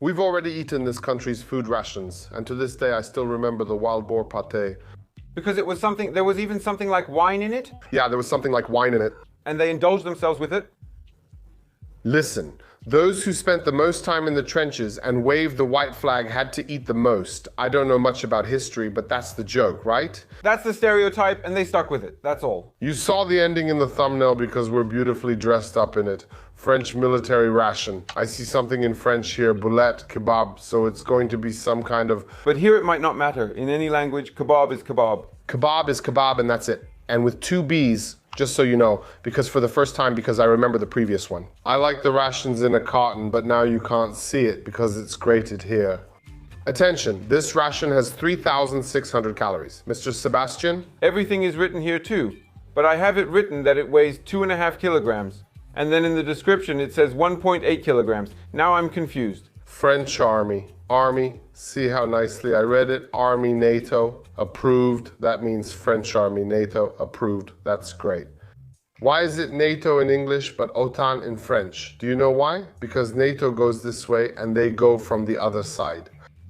We've already eaten this country's food rations, and to this day I still remember the wild boar pate. Because it was something, there was even something like wine in it, Yeah, there was something like wine in it. and they indulged themselves with it. Listen, those who spent the most time in the trenches and waved the white flag had to eat the most. I don't know much about history, but that's the joke, right? That's the stereotype, and they stuck with it. That's all. You saw the ending in the thumbnail because we're beautifully dressed up in it. French military ration. I see something in French here, boulette, kebab, so it's going to be some kind of... But here it might not matter. In any language, kebab is kebab. Kebab is kebab and that's it. And with two B's, just so you know, because for the first time, because I remember the previous one. I like the rations in a carton, but now you can't see it because it's grated here. Attention, this ration has 3,600 calories. Mr. Sebastian? Everything is written here too, but I have it written that it weighs 2.5 kilograms. And then in the description it says 1.8 kilograms. Now I'm confused. French Army. Army, see how nicely I read it? Army, NATO, approved. That means French Army, NATO, approved. That's great. Why is it NATO in English but OTAN in French? Do you know why? Because NATO goes this way and they go from the other side.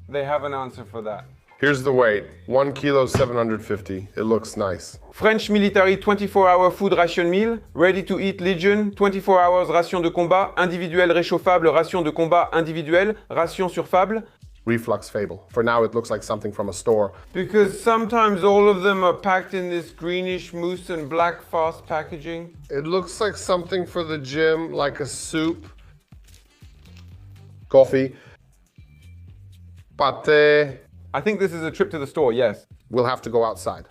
They have an answer for that. Here's the weight, 1 kilo 750. It looks nice. French military 24-hour food ration meal, ready to eat Legion, 24 hours ration de combat, individuel réchauffable, ration de combat individuel, ration surfable. Reflux fable. For now it looks like something from a store. Because sometimes all of them are packed in this greenish mousse and black fast packaging. It looks like something for the gym, like a soup. Coffee. Pate. I think this is a trip to the store, yes. We'll have to go outside.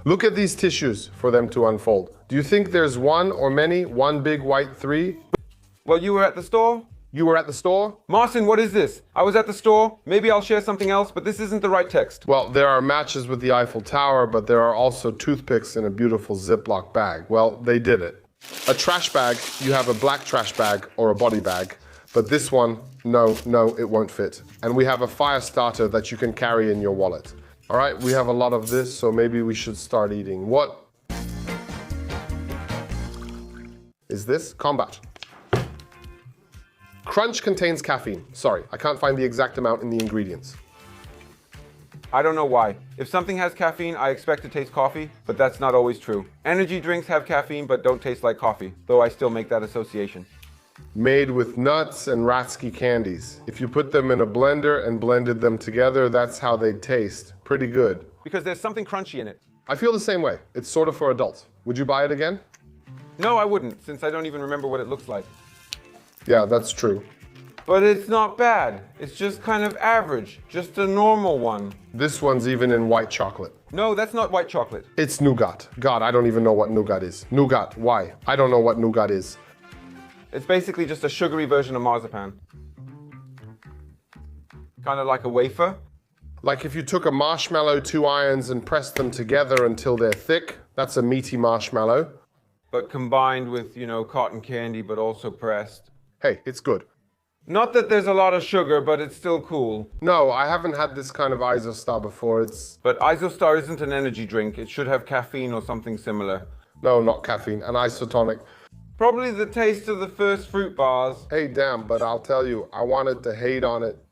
Look at these tissues for them to unfold. Do you think there's one or many, one big white three? Well, you were at the store? You were at the store? Marcin, what is this? I was at the store. Maybe I'll share something else, but this isn't the right text. Well, there are matches with the Eiffel Tower, but there are also toothpicks in a beautiful Ziploc bag. Well, they did it. A trash bag, you have a black trash bag or a body bag. But this one, no, it won't fit. And we have a fire starter that you can carry in your wallet. All right, we have a lot of this, so maybe we should start eating. What is this? Combat. Crunch contains caffeine. Sorry, I can't find the exact amount in the ingredients. I don't know why. If something has caffeine, I expect to taste coffee, but that's not always true. Energy drinks have caffeine but don't taste like coffee, though I still make that association. Made with nuts and Ratsky candies. If you put them in a blender and blended them together, that's how they'd taste. Pretty good. Because there's something crunchy in it. I feel the same way. It's sort of for adults. Would you buy it again? No, I wouldn't, since I don't even remember what it looks like. Yeah, that's true. But it's not bad. It's just kind of average. Just a normal one. This one's even in white chocolate. No, that's not white chocolate. It's nougat. God, I don't even know what nougat is. Nougat, why? I don't know what nougat is. It's basically just a sugary version of marzipan. Kind of like a wafer. Like if you took a marshmallow, 2 irons, and pressed them together until they're thick, that's a meaty marshmallow. But combined with, cotton candy, but also pressed. Hey, it's good. Not that there's a lot of sugar, but it's still cool. No, I haven't had this kind of Isostar before. But Isostar isn't an energy drink. It should have caffeine or something similar. No, not caffeine, an isotonic. Probably the taste of the first fruit bars. Hey, damn, but I'll tell you, I wanted to hate on it.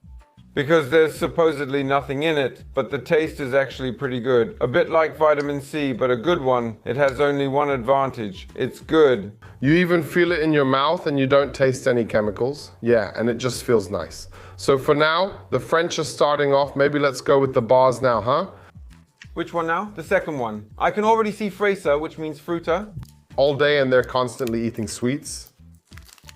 Because there's supposedly nothing in it, but the taste is actually pretty good. A bit like vitamin C, but a good one. It has only one advantage. It's good. You even feel it in your mouth and you don't taste any chemicals. Yeah, and it just feels nice. So for now, the French are starting off. Maybe let's go with the bars now, huh? Which one now? The second one. I can already see Fraser, which means fruta. All day and they're constantly eating sweets.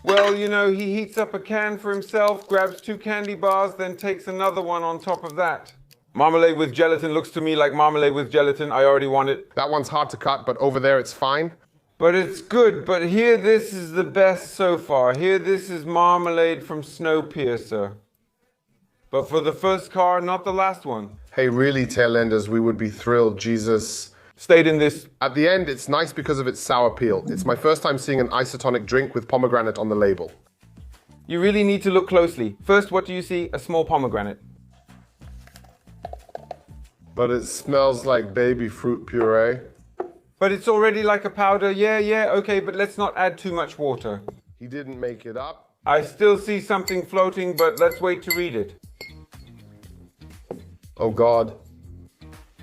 Well, he heats up a can for himself, grabs 2 candy bars, then takes another one on top of that. Marmalade with gelatin looks to me like marmalade with gelatin. I already want it. That one's hard to cut, but over there it's fine. But it's good. But here, this is the best so far. Here, this is marmalade from Snowpiercer. But for the first car, not the last one. Hey, really, tailenders, we would be thrilled. Jesus. Stayed in this. At the end, it's nice because of its sour peel. It's my first time seeing an isotonic drink with pomegranate on the label. You really need to look closely. First, what do you see? A small pomegranate. But it smells like baby fruit puree. But it's already like a powder. Yeah, okay, but let's not add too much water. He didn't make it up. I still see something floating, but let's wait to read it. Oh God.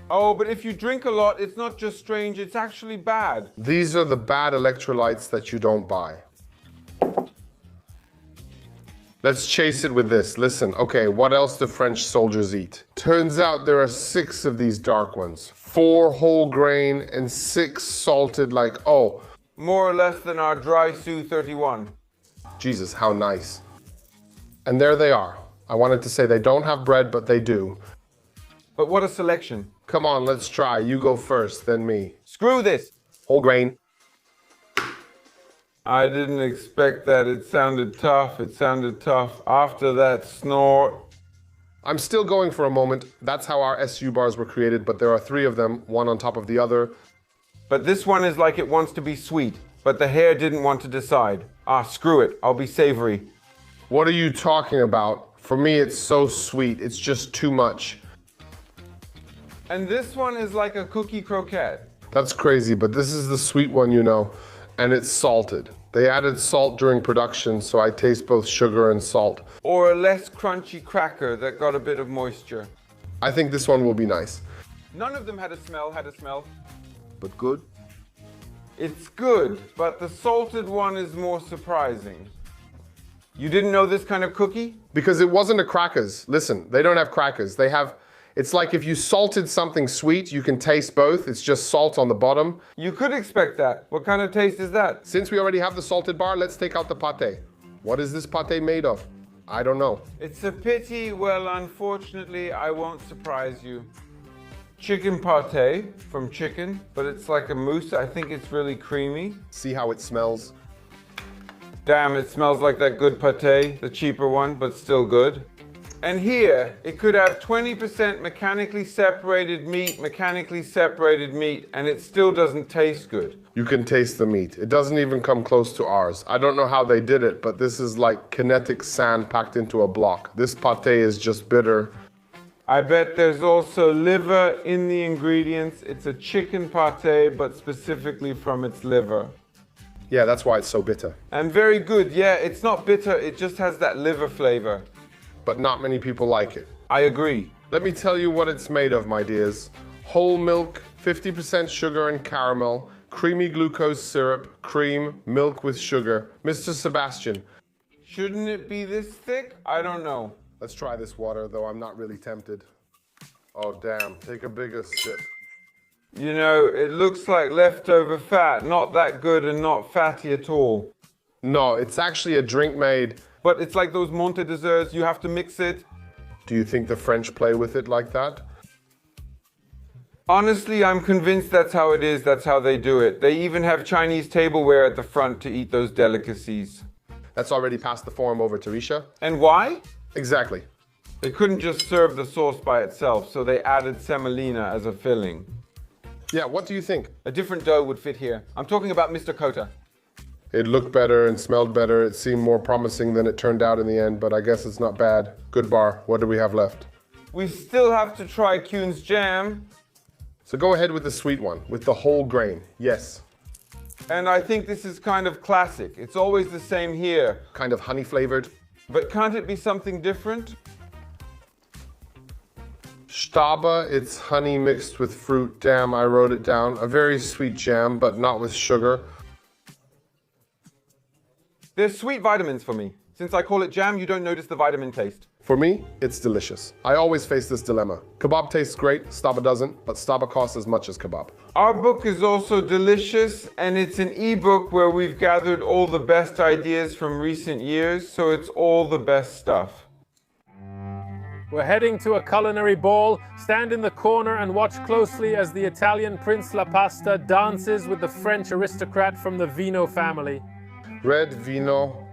Oh, but if you drink a lot, it's not just strange, it's actually bad. These are the bad electrolytes that you don't buy. Let's chase it with this. Listen, okay, what else do French soldiers eat? Turns out there are 6 of these dark ones. 4 whole grain and 6 salted like, oh. More or less than our dry Su-31. Jesus, how nice. And there they are. I wanted to say they don't have bread, but they do. But what a selection. Come on, let's try. You go first, then me. Screw this. Whole grain. I didn't expect that. It sounded tough. It sounded tough. After that snort. I'm still going for a moment. That's how our SU bars were created, but there are 3 of them, one on top of the other. But this one is like it wants to be sweet, but the hair didn't want to decide. Ah, screw it. I'll be savory. What are you talking about? For me, it's so sweet. It's just too much. And this one is like a cookie croquette. That's crazy, but this is the sweet one, you know, and it's salted. They added salt during production, so I taste both sugar and salt. Or a less crunchy cracker that got a bit of moisture. I think this one will be nice. None of them had a smell, But good? It's good, but the salted one is more surprising. You didn't know this kind of cookie? Because it wasn't a crackers. Listen, they don't have crackers. They have, it's like if you salted something sweet, you can taste both. It's just salt on the bottom. You could expect that. What kind of taste is that? Since we already have the salted bar, let's take out the pâté. What is this pâté made of? I don't know. It's a pity. Well, unfortunately, I won't surprise you. Chicken pâté from chicken, but it's like a mousse. I think it's really creamy. See how it smells? Damn, it smells like that good pâté, the cheaper one, but still good. And here, it could have 20% mechanically separated meat, and it still doesn't taste good. You can taste the meat. It doesn't even come close to ours. I don't know how they did it, but this is like kinetic sand packed into a block. This pâté is just bitter. I bet there's also liver in the ingredients. It's a chicken pâté, but specifically from its liver. Yeah, that's why it's so bitter. And very good. Yeah, it's not bitter. It just has that liver flavor. But not many people like it. I agree. Let me tell you what it's made of, my dears. Whole milk, 50% sugar and caramel, creamy glucose syrup, cream, milk with sugar. Mr. Sebastian. Shouldn't it be this thick? I don't know. Let's try this water, though I'm not really tempted. Oh, damn. Take a bigger sip. You know, it looks like leftover fat. Not that good and not fatty at all. No, it's actually a drink made. But it's like those Monte desserts. You have to mix it. Do you think the French play with it like that? Honestly, I'm convinced that's how it is. That's how they do it. They even have Chinese tableware at the front to eat those delicacies. That's already passed the form over to Risha. And why? Exactly. They couldn't just serve the sauce by itself, so they added semolina as a filling. Yeah, what do you think? A different dough would fit here. I'm talking about Mr. Kota. It looked better and smelled better. It seemed more promising than it turned out in the end, but I guess it's not bad. Good bar. What do we have left? We still have to try Kuhn's jam. So go ahead with the sweet one, with the whole grain. Yes. And I think this is kind of classic. It's always the same here. Kind of honey flavored. But can't it be something different? Staba, it's honey mixed with fruit. Damn, I wrote it down. A very sweet jam, but not with sugar. There's sweet vitamins for me. Since I call it jam, you don't notice the vitamin taste. For me, it's delicious. I always face this dilemma. Kebab tastes great, Staba doesn't, but Staba costs as much as kebab. Our book is also delicious, and it's an ebook where we've gathered all the best ideas from recent years, so it's all the best stuff. We're heading to a culinary ball. Stand in the corner and watch closely as the Italian Prince La Pasta dances with the French aristocrat from the Vino family. Red vino.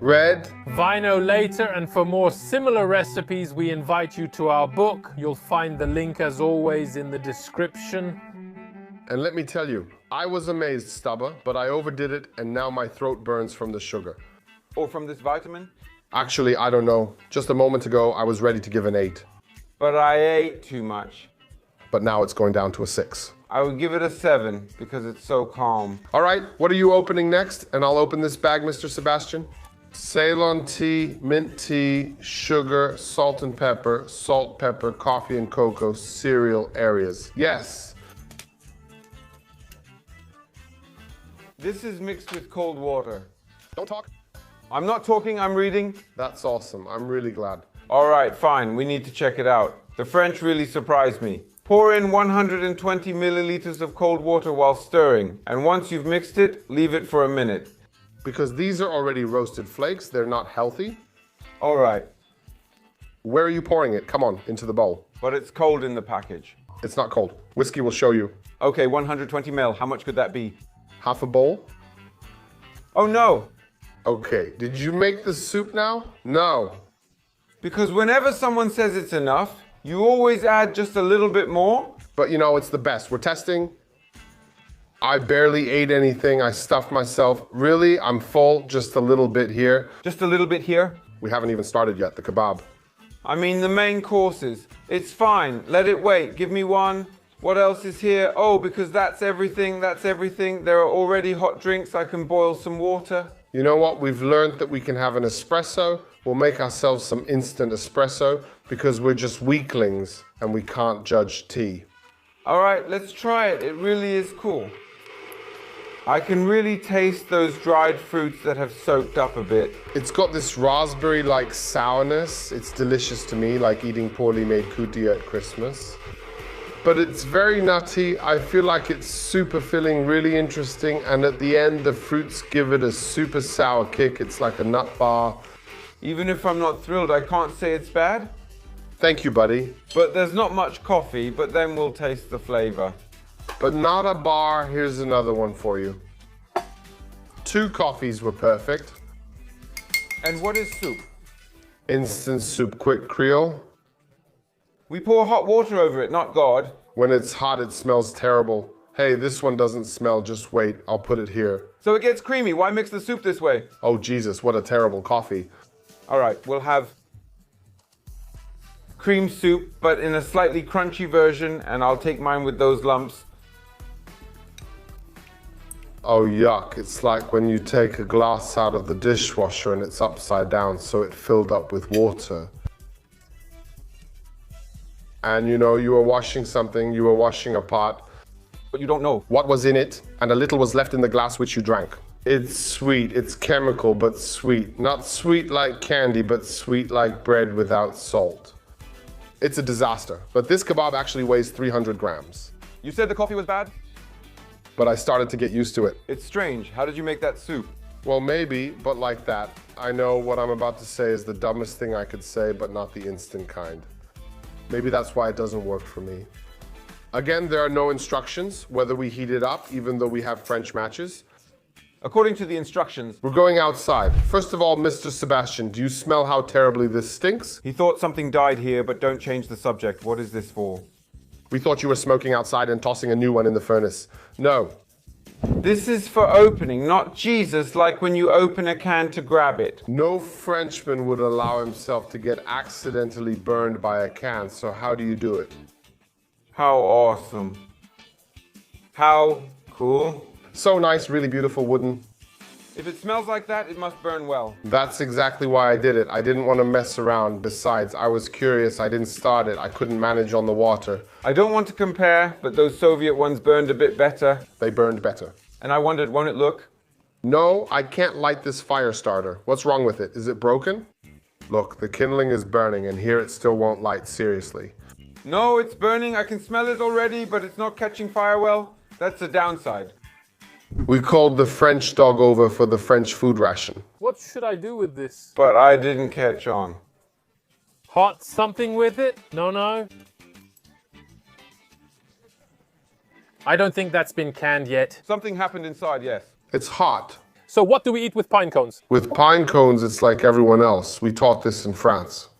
Red. Vino later, and for more similar recipes, we invite you to our book. You'll find the link, as always, in the description. And let me tell you, I was amazed, Staba, but I overdid it, and now my throat burns from the sugar. Or from this vitamin? Actually, I don't know. Just a moment ago, I was ready to give an 8. But I ate too much. But now it's going down to a 6. I would give it a 7 because it's so calm. All right, what are you opening next? And I'll open this bag, Mr. Sebastian. Ceylon tea, mint tea, sugar, salt and pepper, salt, pepper, coffee and cocoa, cereal areas. Yes. This is mixed with cold water. Don't talk. I'm not talking, I'm reading. That's awesome. I'm really glad. All right, fine, we need to check it out. The French really surprised me. Pour in 120 milliliters of cold water while stirring, and once you've mixed it, leave it for a minute. Because these are already roasted flakes, they're not healthy. All right, Where are you pouring it? Come on, into the bowl. but it's cold in the package. It's not cold. Whiskey will show you. Okay, 120 ml, how much could that be? Half a bowl? Oh no, Okay, did you make the soup now? No. because whenever someone says it's enough, you always add just a little bit more. But you know, it's the best. We're testing. I barely ate anything. I stuffed myself. Really, I'm full. Just a little bit here. Just a little bit here. We haven't even started yet, the kebab. I mean the main courses. It's fine, let it wait, give me one. What else is here? Oh, because that's everything, that's everything. There are already hot drinks, I can boil some water. You know what? We've learned that we can have an espresso. We'll make ourselves some instant espresso because we're just weaklings and we can't judge tea. All right, let's try it. It really is cool. I can really taste those dried fruits that have soaked up a bit. It's got this raspberry-like sourness. It's delicious to me, like eating poorly made kutia at Christmas. But it's very nutty. I feel like it's super filling, really interesting. And at the end, the fruits give it a super sour kick. It's like a nut bar. Even if I'm not thrilled, I can't say it's bad. Thank you, buddy. But there's not much coffee, but then we'll taste the flavor. But not a bar. Here's another one for you. 2 coffees were perfect. And what is soup? Instant soup, quick Creole. We pour hot water over it, not God. When it's hot, it smells terrible. Hey, this one doesn't smell. Just wait. I'll put it here. So it gets creamy. Why mix the soup this way? Oh, Jesus, what a terrible coffee. All right, we'll have cream soup, but in a slightly crunchy version, and I'll take mine with those lumps. Oh, yuck. It's like when you take a glass out of the dishwasher and it's upside down, so it filled up with water. And you know, you were washing something, you were washing a pot. But you don't know. What was in it? And a little was left in the glass which you drank. It's sweet, it's chemical, but sweet. Not sweet like candy, but sweet like bread without salt. It's a disaster. But this kebab actually weighs 300 grams. You said the coffee was bad? But I started to get used to it. It's strange. How did you make that soup? Well, maybe, but like that. I know what I'm about to say is the dumbest thing I could say, but not the instant kind. Maybe that's why it doesn't work for me. Again, there are no instructions whether we heat it up, even though we have French matches. According to the instructions, We're going outside. First of all, Mr. Sebastian, do you smell how terribly this stinks? he thought something died here, but don't change the subject. What is this for? We thought you were smoking outside and tossing a new one in the furnace. No. This is for opening, not Jesus, like when you open a can to grab it. No Frenchman would allow himself to get accidentally burned by a can, so how do you do it? How awesome. How cool. So nice, really beautiful wooden. If it smells like that, it must burn well. That's exactly why I did it. I didn't want to mess around. Besides, I was curious. I didn't start it. I couldn't manage on the water. I don't want to compare, but those Soviet ones burned a bit better. They burned better. And I wondered, won't it look? No, I can't light this fire starter. What's wrong with it? Is it broken? Look, the kindling is burning and here it still won't light, seriously. No, it's burning. I can smell it already, but it's not catching fire well. That's the downside. We called the French dog over for the French food ration. What should I do with this? But I didn't catch on. Hot something with it? No. I don't think that's been canned yet. Something happened inside, yes. It's hot. So what do we eat with pine cones? With pine cones, it's like everyone else. We taught this in France.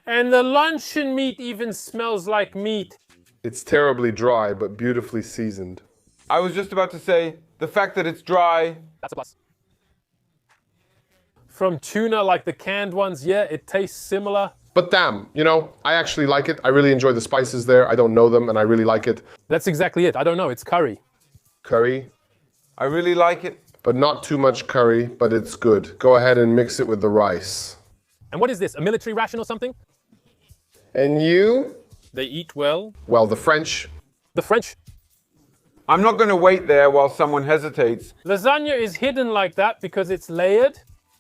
And the luncheon meat even smells like meat. It's terribly dry, but beautifully seasoned. I was just about to say, the fact that it's dry. That's a plus. From tuna like the canned ones, yeah, it tastes similar. But damn, you know, I actually like it. I really enjoy the spices there. I don't know them and I really like it. That's exactly it. I don't know. It's curry. Curry, I really like it. but not too much curry, but it's good. Go ahead and mix it with the rice. And what is this? A military ration or something? And you? They eat well. Well, the French. The French. I'm not going to wait there while someone hesitates. Lasagna is hidden like that because it's layered.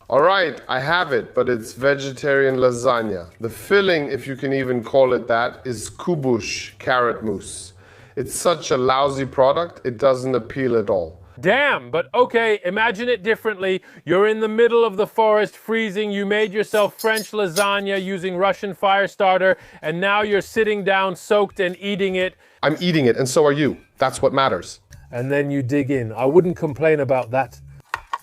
All right, I have it, but it's vegetarian lasagna. The filling, if you can even call it that, is kubush, carrot mousse. It's such a lousy product, it doesn't appeal at all. Damn, but okay, imagine it differently. You're in the middle of the forest, freezing. You made yourself French lasagna using Russian fire starter, and now you're sitting down, soaked, and eating it. I'm eating it, and so are you. That's what matters. And then you dig in. I wouldn't complain about that.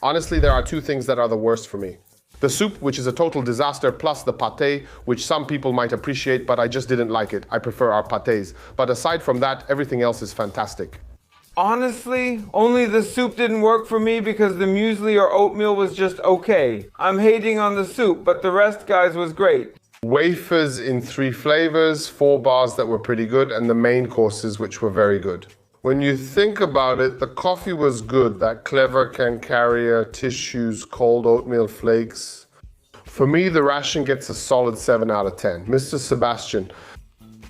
Honestly, there are two things that are the worst for me. The soup, which is a total disaster, plus the pâté, which some people might appreciate, but I just didn't like it. I prefer our pâtés. But aside from that, everything else is fantastic. Honestly, only the soup didn't work for me because the muesli or oatmeal was just okay. I'm hating on the soup, but the rest, guys, was great. Wafers in 3 flavors, 4 bars that were pretty good, and the main courses, which were very good. When you think about it, the coffee was good. That clever Cancaria, tissues, cold oatmeal flakes. For me, the ration gets a solid 7 out of 10. Mr. Sebastian,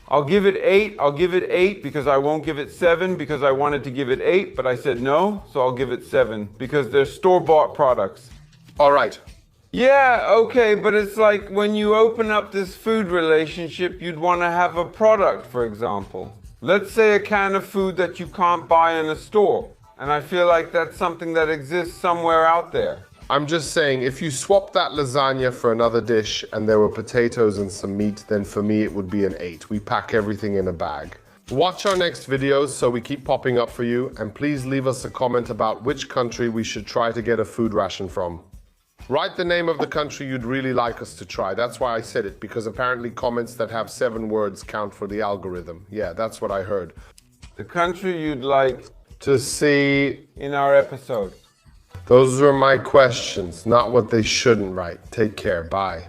I'll give it 8. I'll give it 8 because I won't give it 7 because I wanted to give it 8, but I said no, so I'll give it 7 because they're store-bought products. all right. Yeah, okay, but it's like when you open up this food relationship, you'd want to have a product, for example. Let's say a can of food that you can't buy in a store. And I feel like that's something that exists somewhere out there. I'm just saying, if you swap that lasagna for another dish and there were potatoes and some meat, then for me it would be an 8. We pack everything in a bag. Watch our next videos so we keep popping up for you, and please leave us a comment about which country we should try to get a food ration from. Write the name of the country you'd really like us to try. That's why I said it, because apparently comments that have 7 words count for the algorithm. Yeah, that's what I heard. The country you'd like To see, in our episode. those were my questions, not what they shouldn't write. Take care, bye.